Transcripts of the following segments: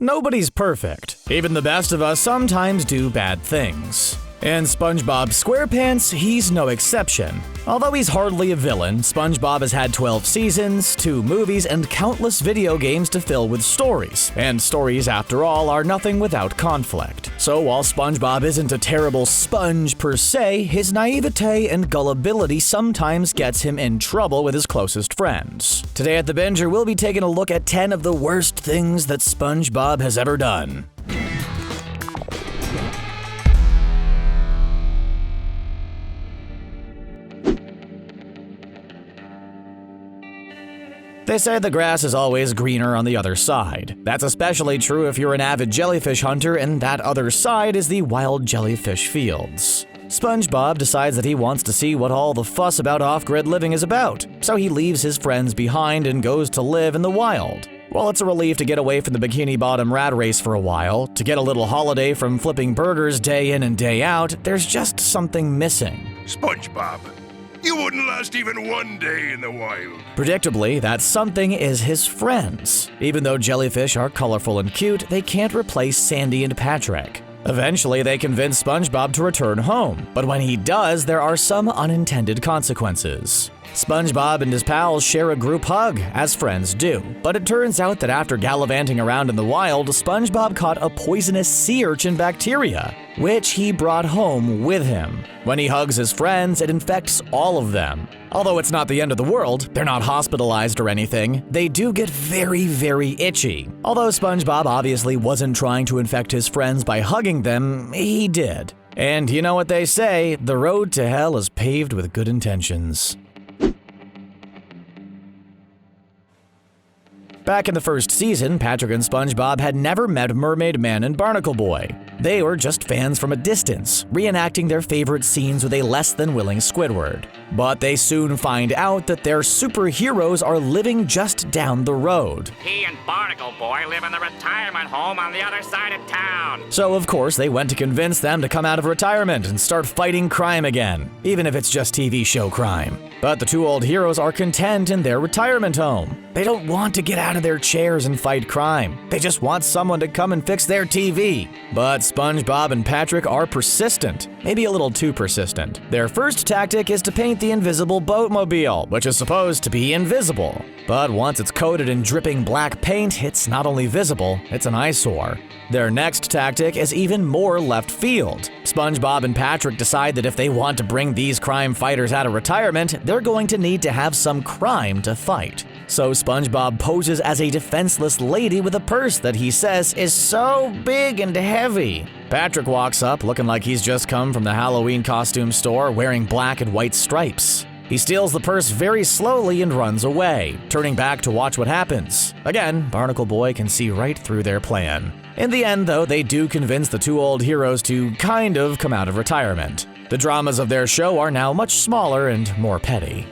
Nobody's perfect. Even the best of us sometimes do bad things. In Spongebob Squarepants, he's no exception. Although he's hardly a villain, SpongeBob has had 12 seasons, 2 movies, and countless video games to fill with stories. And stories, after all, are nothing without conflict. So while SpongeBob isn't a terrible sponge per se, his naivete and gullibility sometimes gets him in trouble with his closest friends. Today at The Binger, we'll be taking a look at 10 of the worst things that SpongeBob has ever done. They say the grass is always greener on the other side. That's especially true if you're an avid jellyfish hunter, and that other side is the wild Jellyfish Fields. SpongeBob decides that he wants to see what all the fuss about off-grid living is about, so he leaves his friends behind and goes to live in the wild. While it's a relief to get away from the Bikini Bottom rat race for a while, to get a little holiday from flipping burgers day in and day out, there's just something missing. SpongeBob, you wouldn't last even one day in the wild. Predictably, that something is his friends. Even though jellyfish are colorful and cute, they can't replace Sandy and Patrick. Eventually, they convince SpongeBob to return home, but when he does, there are some unintended consequences. SpongeBob and his pals share a group hug, as friends do, but it turns out that after gallivanting around in the wild, SpongeBob caught a poisonous sea urchin bacteria, which he brought home with him. When he hugs his friends, it infects all of them. Although it's not the end of the world, they're not hospitalized or anything, they do get very, very itchy. Although SpongeBob obviously wasn't trying to infect his friends by hugging them, he did. And you know what they say, the road to hell is paved with good intentions. Back in the first season, Patrick and SpongeBob had never met Mermaid Man and Barnacle Boy. They were just fans from a distance, reenacting their favorite scenes with a less than willing Squidward. But they soon find out that their superheroes are living just down the road. He and Barnacle Boy live in the retirement home on the other side of town. So of course they went to convince them to come out of retirement and start fighting crime again, even if it's just TV show crime. But the 2 old heroes are content in their retirement home. They don't want to get out of their chairs and fight crime. They just want someone to come and fix their TV. But SpongeBob and Patrick are persistent, maybe a little too persistent. Their first tactic is to paint the invisible boatmobile, which is supposed to be invisible. But once it's coated in dripping black paint, it's not only visible, it's an eyesore. Their next tactic is even more left field. SpongeBob and Patrick decide that if they want to bring these crime fighters out of retirement, they're going to need to have some crime to fight. So SpongeBob poses as a defenseless lady with a purse that he says is so big and heavy. Patrick walks up looking like he's just come from the Halloween costume store wearing black and white stripes. He steals the purse very slowly and runs away, turning back to watch what happens. Again, Barnacle Boy can see right through their plan. In the end, though, they do convince the 2 old heroes to kind of come out of retirement. The dramas of their show are now much smaller and more petty.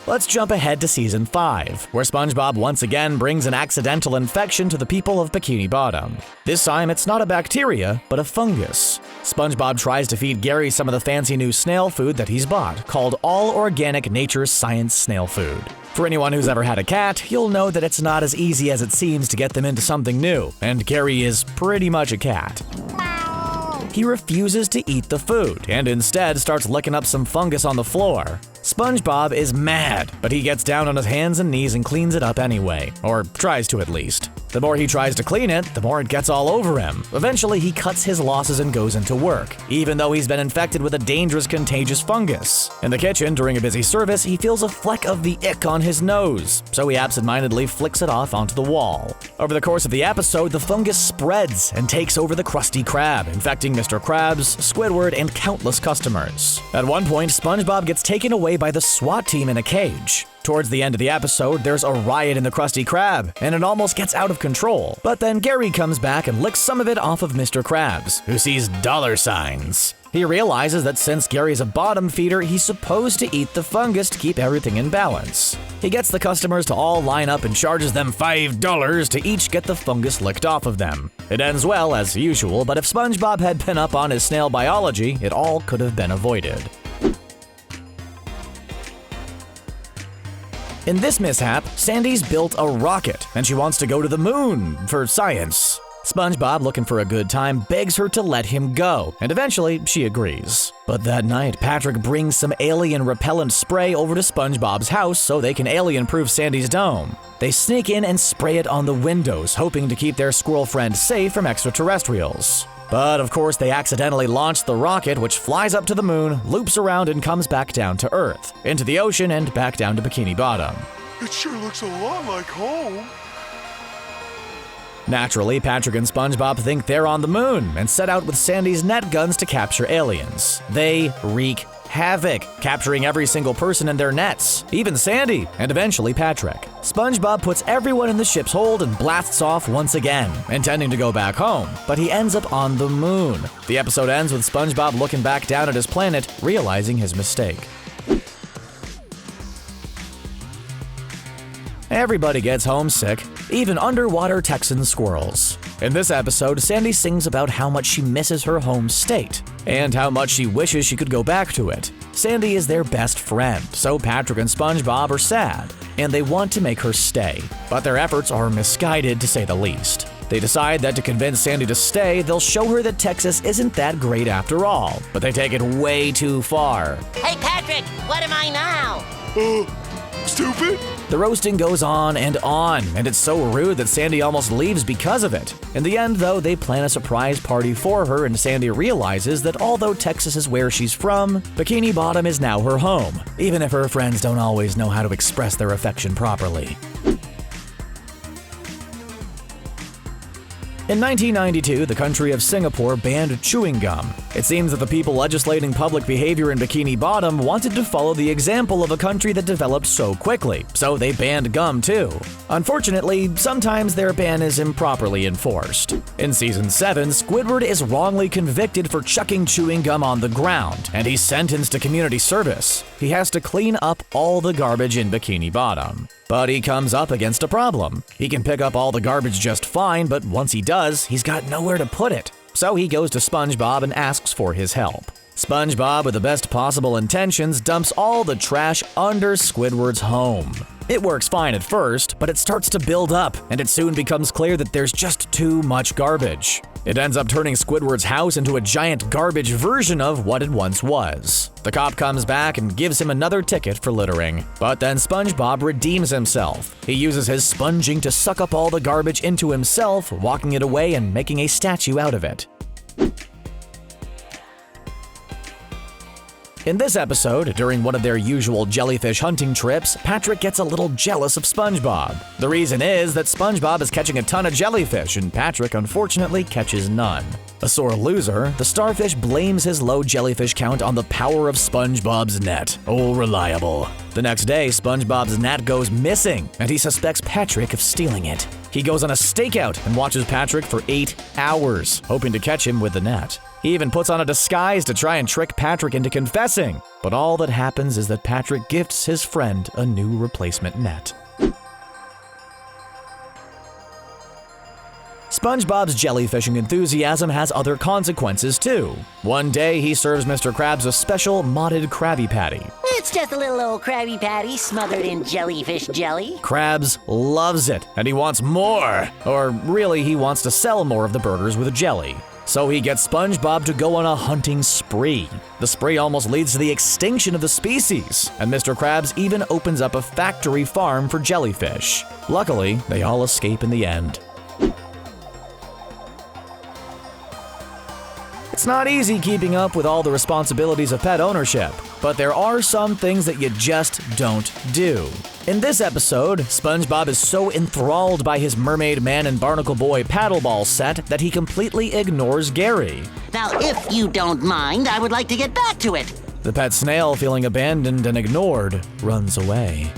Let's jump ahead to Season 5, where SpongeBob once again brings an accidental infection to the people of Bikini Bottom. This time, it's not a bacteria, but a fungus. SpongeBob tries to feed Gary some of the fancy new snail food that he's bought, called All Organic Nature's Science Snail Food. For anyone who's ever had a cat, you'll know that it's not as easy as it seems to get them into something new, and Gary is pretty much a cat. He refuses to eat the food, and instead starts licking up some fungus on the floor. SpongeBob is mad, but he gets down on his hands and knees and cleans it up anyway, or tries to at least. The more he tries to clean it, the more it gets all over him. Eventually, he cuts his losses and goes into work, even though he's been infected with a dangerous contagious fungus. In the kitchen, during a busy service, he feels a fleck of the ick on his nose, so he absentmindedly flicks it off onto the wall. Over the course of the episode, the fungus spreads and takes over the Krusty Krab, infecting Mr. Krabs, Squidward, and countless customers. At one point, SpongeBob gets taken away by the SWAT team in a cage. Towards the end of the episode, there's a riot in the Krusty Krab, and it almost gets out of control. But then Gary comes back and licks some of it off of Mr. Krabs, who sees dollar signs. He realizes that since Gary's a bottom feeder, he's supposed to eat the fungus to keep everything in balance. He gets the customers to all line up and charges them $5 to each get the fungus licked off of them. It ends well, as usual, but if SpongeBob had been up on his snail biology, it all could have been avoided. In this mishap, Sandy's built a rocket, and she wants to go to the moon for science. SpongeBob, looking for a good time, begs her to let him go, and eventually she agrees. But that night, Patrick brings some alien repellent spray over to SpongeBob's house so they can alien-proof Sandy's dome. They sneak in and spray it on the windows, hoping to keep their squirrel friend safe from extraterrestrials. But of course, they accidentally launch the rocket, which flies up to the moon, loops around, and comes back down to Earth, into the ocean, and back down to Bikini Bottom. It sure looks a lot like home. Naturally, Patrick and SpongeBob think they're on the moon and set out with Sandy's net guns to capture aliens. They wreak havoc, capturing every single person in their nets, even Sandy, and eventually Patrick. SpongeBob puts everyone in the ship's hold and blasts off once again, intending to go back home, but he ends up on the moon. The episode ends with SpongeBob looking back down at his planet, realizing his mistake. Everybody gets homesick, even underwater Texan squirrels. In this episode, Sandy sings about how much she misses her home state, and how much she wishes she could go back to it. Sandy is their best friend, so Patrick and SpongeBob are sad, and they want to make her stay. But their efforts are misguided, to say the least. They decide that to convince Sandy to stay, they'll show her that Texas isn't that great after all, but they take it way too far. Hey, Patrick, what am I now? Stupid? The roasting goes on, and it's so rude that Sandy almost leaves because of it. In the end, though, they plan a surprise party for her, and Sandy realizes that although Texas is where she's from, Bikini Bottom is now her home, even if her friends don't always know how to express their affection properly. In 1992, the country of Singapore banned chewing gum. It seems that the people legislating public behavior in Bikini Bottom wanted to follow the example of a country that developed so quickly, so they banned gum too. Unfortunately, sometimes their ban is improperly enforced. In Season 7, Squidward is wrongly convicted for chucking chewing gum on the ground, and he's sentenced to community service. He has to clean up all the garbage in Bikini Bottom. But he comes up against a problem. He can pick up all the garbage just fine, but once he does, he's got nowhere to put it. So he goes to SpongeBob and asks for his help. SpongeBob, with the best possible intentions, dumps all the trash under Squidward's home. It works fine at first, but it starts to build up, and it soon becomes clear that there's just too much garbage. It ends up turning Squidward's house into a giant garbage version of what it once was. The cop comes back and gives him another ticket for littering. But then SpongeBob redeems himself. He uses his sponging to suck up all the garbage into himself, walking it away and making a statue out of it. In this episode, during one of their usual jellyfish hunting trips, Patrick gets a little jealous of SpongeBob. The reason is that SpongeBob is catching a ton of jellyfish, and Patrick unfortunately catches none. A sore loser, the starfish blames his low jellyfish count on the power of SpongeBob's net. Oh, reliable. The next day, SpongeBob's net goes missing, and he suspects Patrick of stealing it. He goes on a stakeout and watches Patrick for 8 hours, hoping to catch him with the net. He even puts on a disguise to try and trick Patrick into confessing, but all that happens is that Patrick gifts his friend a new replacement net. SpongeBob's jellyfishing enthusiasm has other consequences too. One day, he serves Mr. Krabs a special modded Krabby Patty. It's just a little old Krabby Patty smothered in jellyfish jelly. Krabs loves it, and he wants more. Or really, he wants to sell more of the burgers with jelly. So he gets SpongeBob to go on a hunting spree. The spree almost leads to the extinction of the species, and Mr. Krabs even opens up a factory farm for jellyfish. Luckily, they all escape in the end. It's not easy keeping up with all the responsibilities of pet ownership, but there are some things that you just don't do. In this episode, SpongeBob is so enthralled by his Mermaid Man and Barnacle Boy paddleball set that he completely ignores Gary. Now, if you don't mind, I would like to get back to it. The pet snail, feeling abandoned and ignored, runs away.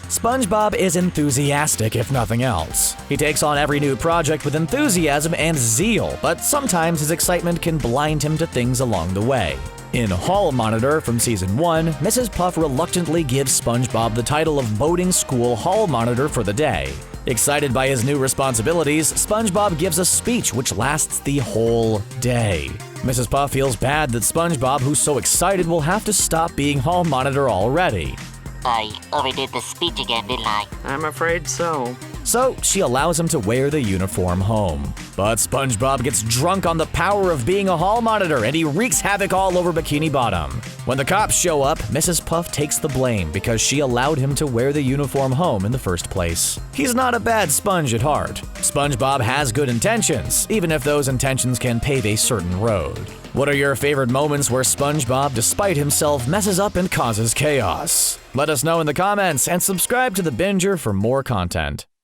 SpongeBob is enthusiastic, if nothing else. He takes on every new project with enthusiasm and zeal, but sometimes his excitement can blind him to things along the way. In Hall Monitor from Season 1, Mrs. Puff reluctantly gives SpongeBob the title of boating school hall monitor for the day. Excited by his new responsibilities, SpongeBob gives a speech which lasts the whole day. Mrs. Puff feels bad that SpongeBob, who's so excited, will have to stop being hall monitor already. I overdid the speech again, didn't I? I'm afraid so. So she allows him to wear the uniform home. But SpongeBob gets drunk on the power of being a hall monitor and he wreaks havoc all over Bikini Bottom. When the cops show up, Mrs. Puff takes the blame because she allowed him to wear the uniform home in the first place. He's not a bad sponge at heart. SpongeBob has good intentions, even if those intentions can pave a certain road. What are your favorite moments where SpongeBob, despite himself, messes up and causes chaos? Let us know in the comments and subscribe to The Binger for more content.